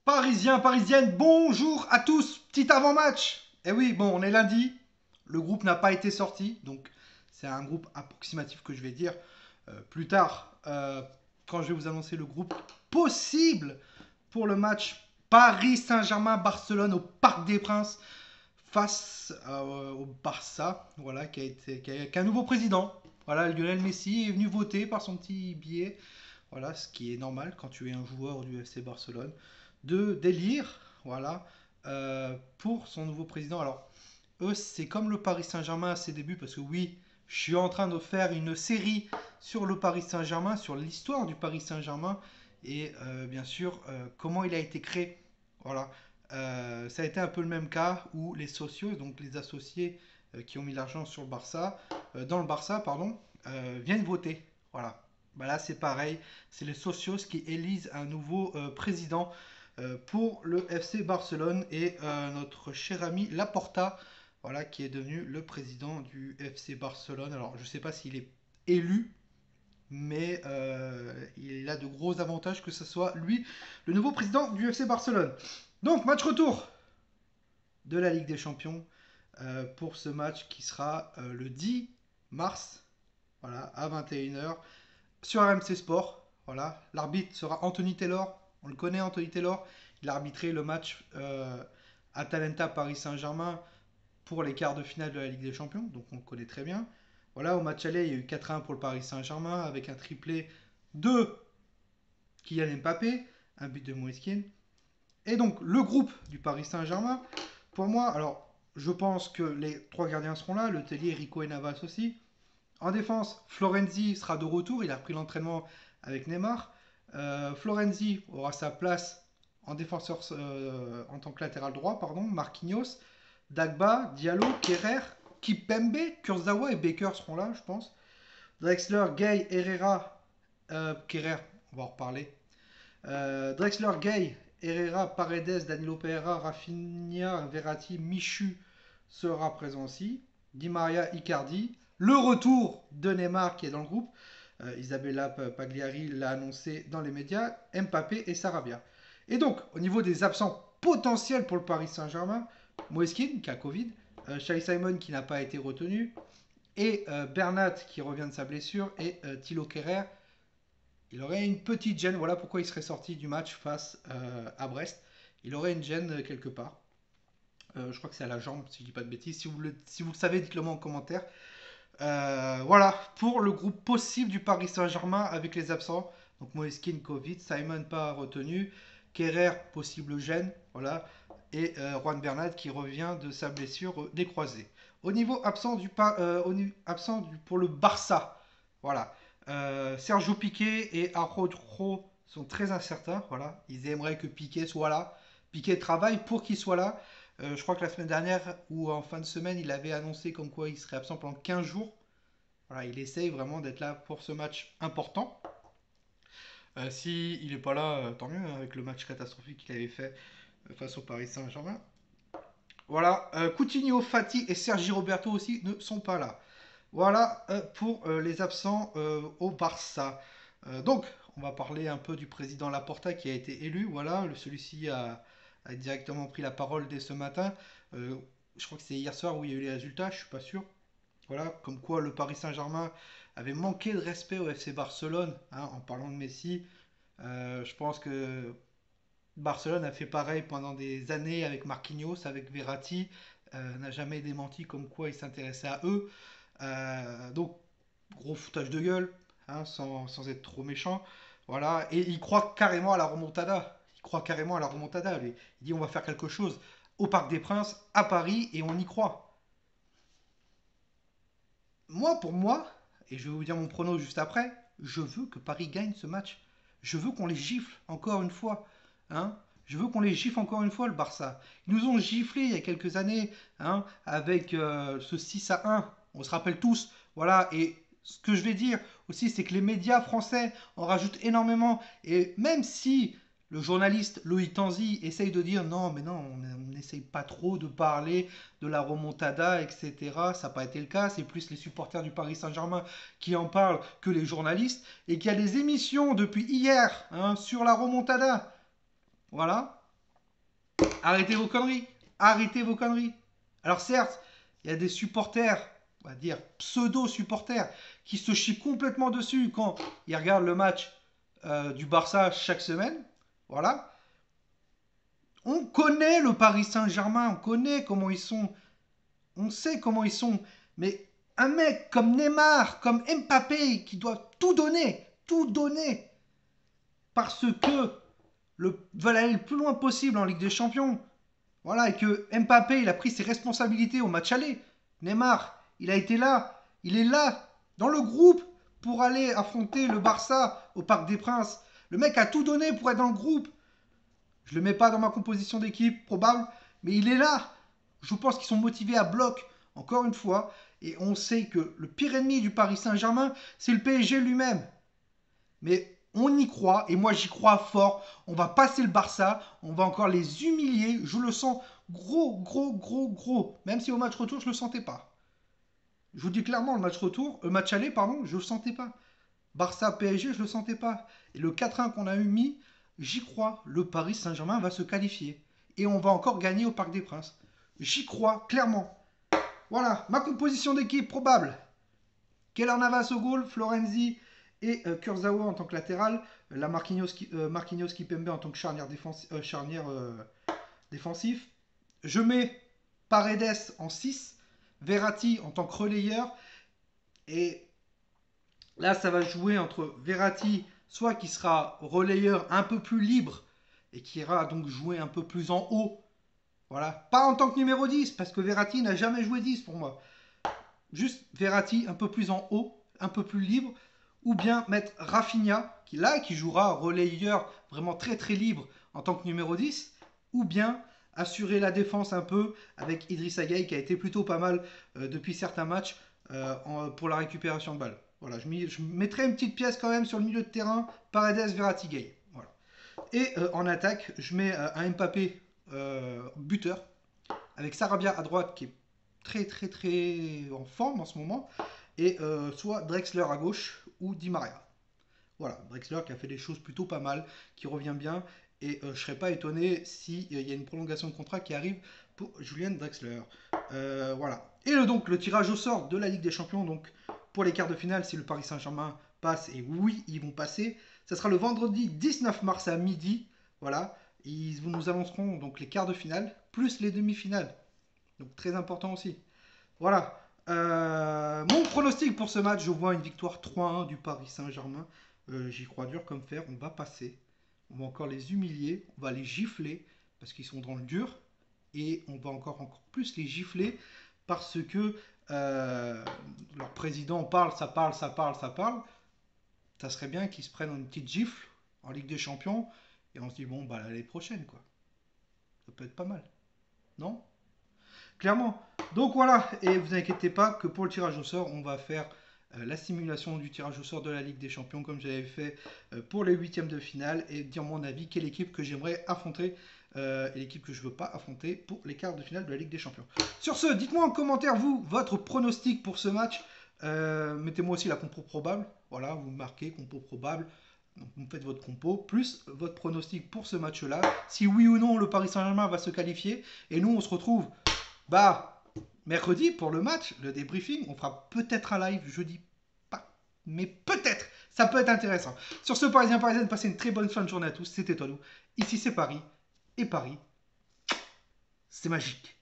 Parisiens, parisiennes, bonjour à tous. Petit avant-match. Eh oui, bon, on est lundi. Le groupe n'a pas été sorti, donc c'est un groupe approximatif que je vais dire plus tard quand je vais vous annoncer le groupe possible pour le match Paris Saint-Germain-Barcelone au Parc des Princes face au Barça, voilà, qui a un nouveau président. Voilà, Lionel Messi est venu voter par son petit billet. Voilà, ce qui est normal quand tu es un joueur du FC Barcelone, de d'élire, voilà, pour son nouveau président. Alors, eux, c'est comme le Paris Saint-Germain à ses débuts, parce que oui, je suis en train de faire une série sur le Paris Saint-Germain, sur l'histoire du Paris Saint-Germain, et bien sûr, comment il a été créé. Voilà. Ça a été un peu le même cas où les socios, donc les associés qui ont mis l'argent sur le Barça, dans le Barça, pardon, viennent voter. Voilà. Bah là, c'est pareil. C'est les socios qui élisent un nouveau président pour le FC Barcelone et notre cher ami Laporta, voilà, qui est devenu le président du FC Barcelone. Alors, je ne sais pas s'il est élu, mais il a de gros avantages que ce soit lui, le nouveau président du FC Barcelone. Donc, match retour de la Ligue des Champions pour ce match qui sera le 10 mars, voilà, à 21h sur RMC Sport. Voilà, l'arbitre sera Anthony Taylor. On le connaît, Anthony Taylor. Il a arbitré le match Atalanta Paris Saint-Germain pour les quarts de finale de la Ligue des Champions, donc on le connaît très bien. Voilà, au match aller, il y a eu 4-1 pour le Paris Saint-Germain avec un triplé de Kylian Mbappé, un but de Moiskin. Et donc le groupe du Paris Saint-Germain, pour moi, alors je pense que les trois gardiens seront là, Le Tellier, Rico et Navas aussi. En défense, Florenzi sera de retour, il a repris l'entraînement avec Neymar. Florenzi aura sa place en défenseur en tant que latéral droit, pardon. Marquinhos, Dagba, Diallo, Kerrer, Kipembe, Kurzawa et Baker seront là, je pense. Drexler, Gay, Herrera, Kerrer, on va en reparler. Drexler, Gay, Herrera, Paredes, Danilo Pereira, Rafinha, Verratti, Michu sera présent aussi. Di Maria, Icardi. Le retour de Neymar qui est dans le groupe. Isabella Pagliari l'a annoncé dans les médias. Mbappé et Sarabia. Et donc, au niveau des absents potentiels pour le Paris Saint-Germain, Moeskin qui a Covid, Shai Simon qui n'a pas été retenu, et Bernat qui revient de sa blessure, et Thilo Kerrer il aurait une petite gêne. Voilà pourquoi il serait sorti du match face à Brest. Il aurait une gêne quelque part. Je crois que c'est à la jambe, si je dis pas de bêtises. Si vous le savez, dites-le moi en commentaire. Voilà, pour le groupe possible du Paris Saint-Germain avec les absents. Donc Moeskin, Covid, Simon pas retenu, Kerrer, possible gêne. Voilà. Et Juan Bernat qui revient de sa blessure des croisés. Au niveau absent, pour le Barça, voilà. Sergio Piqué et Araujo sont très incertains. Voilà. Ils aimeraient que Piqué soit là. Piqué travaille pour qu'il soit là. Je crois que la semaine dernière ou en fin de semaine, il avait annoncé comme quoi il serait absent pendant 15 jours. Voilà, il essaye vraiment d'être là pour ce match important. Si il n'est pas là, tant mieux, hein, avec le match catastrophique qu'il avait fait face au Paris Saint-Germain. Voilà, Coutinho, Fati et Sergi Roberto aussi ne sont pas là. Voilà pour les absents au Barça. Donc, on va parler un peu du président Laporta qui a été élu. Voilà, celui-ci a directement pris la parole dès ce matin. Je crois que c'est hier soir où il y a eu les résultats, je suis pas sûr. Voilà, comme quoi le Paris Saint-Germain avait manqué de respect au FC Barcelone, hein, en parlant de Messi. Je pense que Barcelone a fait pareil pendant des années avec Marquinhos, avec Verratti, n'a jamais démenti comme quoi il s'intéressait à eux. Donc, gros foutage de gueule, hein, sans être trop méchant. Voilà, et il croit carrément à la remontada. Il croit carrément à la remontada, lui. Il dit on va faire quelque chose au Parc des Princes, à Paris, et on y croit. Moi, pour moi, et je vais vous dire mon prono juste après, je veux que Paris gagne ce match. Je veux qu'on les gifle encore une fois. Hein, je veux qu'on les gifle encore une fois, le Barça. Ils nous ont giflé il y a quelques années, hein, avec ce 6-1. On se rappelle tous. Voilà, et ce que je vais dire aussi, c'est que les médias français en rajoutent énormément. Et même si le journaliste Loïc Tanzi essaye de dire non, mais non, on n'essaye pas trop de parler de la remontada, etc. Ça n'a pas été le cas. C'est plus les supporters du Paris Saint-Germain qui en parlent que les journalistes. Et qu'il y a des émissions depuis hier, hein, sur la remontada. Voilà. arrêtez vos conneries. Arrêtez vos conneries. Alors certes, il y a des supporters, on va dire pseudo-supporters, qui se chient complètement dessus quand ils regardent le match du Barça chaque semaine. Voilà. On connaît le Paris Saint-Germain, on connaît comment ils sont. On sait comment ils sont. Mais un mec comme Neymar, comme Mbappé, qui doit tout donner, parce que veulent aller le plus loin possible en Ligue des Champions. Voilà, et que Mbappé, il a pris ses responsabilités au match aller. Neymar, il a été là. Il est là, dans le groupe, pour aller affronter le Barça au Parc des Princes. Le mec a tout donné pour être dans le groupe. Je ne le mets pas dans ma composition d'équipe, probable, mais il est là. Je pense qu'ils sont motivés à bloc, encore une fois. Et on sait que le pire ennemi du Paris Saint-Germain, c'est le PSG lui-même. Mais on y croit, et moi j'y crois fort. On va passer le Barça, on va encore les humilier. Je le sens gros. Même si au match retour, je ne le sentais pas. Je vous dis clairement, le match aller, pardon, je ne le sentais pas. Barça PSG, je ne le sentais pas. Et le 4-1 qu'on a eu mis, j'y crois. Le Paris Saint-Germain va se qualifier. Et on va encore gagner au Parc des Princes. J'y crois, clairement. Voilà, ma composition d'équipe probable. Keylor Navas au goal, Florenzi et Kurzawa en tant que latéral. La Marquinhos Kipembe en tant que charnière défensif. Je mets Paredes en 6. Verratti en tant que relayeur. Et là, ça va jouer entre Verratti, soit qui sera relayeur un peu plus libre et qui ira donc jouer un peu plus en haut. Voilà. Pas en tant que numéro 10, parce que Verratti n'a jamais joué 10 pour moi. Juste Verratti un peu plus en haut, un peu plus libre. Ou bien mettre Rafinha, qui jouera relayeur vraiment très libre en tant que numéro 10. Ou bien assurer la défense un peu avec Idrissa Gueye, qui a été plutôt pas mal depuis certains matchs pour la récupération de balles. Voilà, je mettrai une petite pièce quand même sur le milieu de terrain, Paredes, Verratti, Gueye. Voilà. Et en attaque, je mets un Mbappé buteur, avec Sarabia à droite qui est très en forme en ce moment, et soit Drexler à gauche ou Di Maria. Voilà, Drexler qui a fait des choses plutôt pas mal, qui revient bien, et je ne serais pas étonné s'il y a une prolongation de contrat qui arrive pour Julian Drexler. Voilà. Et donc le tirage au sort de la Ligue des Champions, donc pour les quarts de finale, si le Paris Saint-Germain passe, et oui, ils vont passer, ça sera le vendredi 19 mars à midi. Voilà. Ils nous annonceront donc les quarts de finale, plus les demi-finales. Donc très important aussi. Voilà. Mon pronostic pour ce match, je vois une victoire 3-1 du Paris Saint-Germain. J'y crois dur comme fer. On va passer. On va encore les humilier. On va les gifler parce qu'ils sont dans le dur. Et on va encore plus les gifler parce que leur président parle. Ça serait bien qu'ils se prennent une petite gifle en Ligue des Champions. Et on se dit, bon, bah l'année prochaine, quoi. Ça peut être pas mal. Non? Clairement. Donc voilà, et vous inquiétez pas que pour le tirage au sort, on va faire la simulation du tirage au sort de la Ligue des Champions comme j'avais fait pour les huitièmes de finale et dire mon avis, quelle équipe que j'aimerais affronter et l'équipe que je ne veux pas affronter pour les quarts de finale de la Ligue des Champions. Sur ce, dites-moi en commentaire, vous, votre pronostic pour ce match. Mettez-moi aussi la compo probable. Voilà, vous marquez compo probable. Donc vous faites votre compo, plus votre pronostic pour ce match-là. Si oui ou non le Paris Saint-Germain va se qualifier. Et nous, on se retrouve mercredi pour le match, le débriefing. On fera peut-être un live, je dis pas, mais peut-être. Ça peut être intéressant. Sur ce, Parisiens, Parisiennes, passez une très bonne fin de journée à tous. C'était Tonou. Ici, c'est Paris. Et Paris, c'est magique.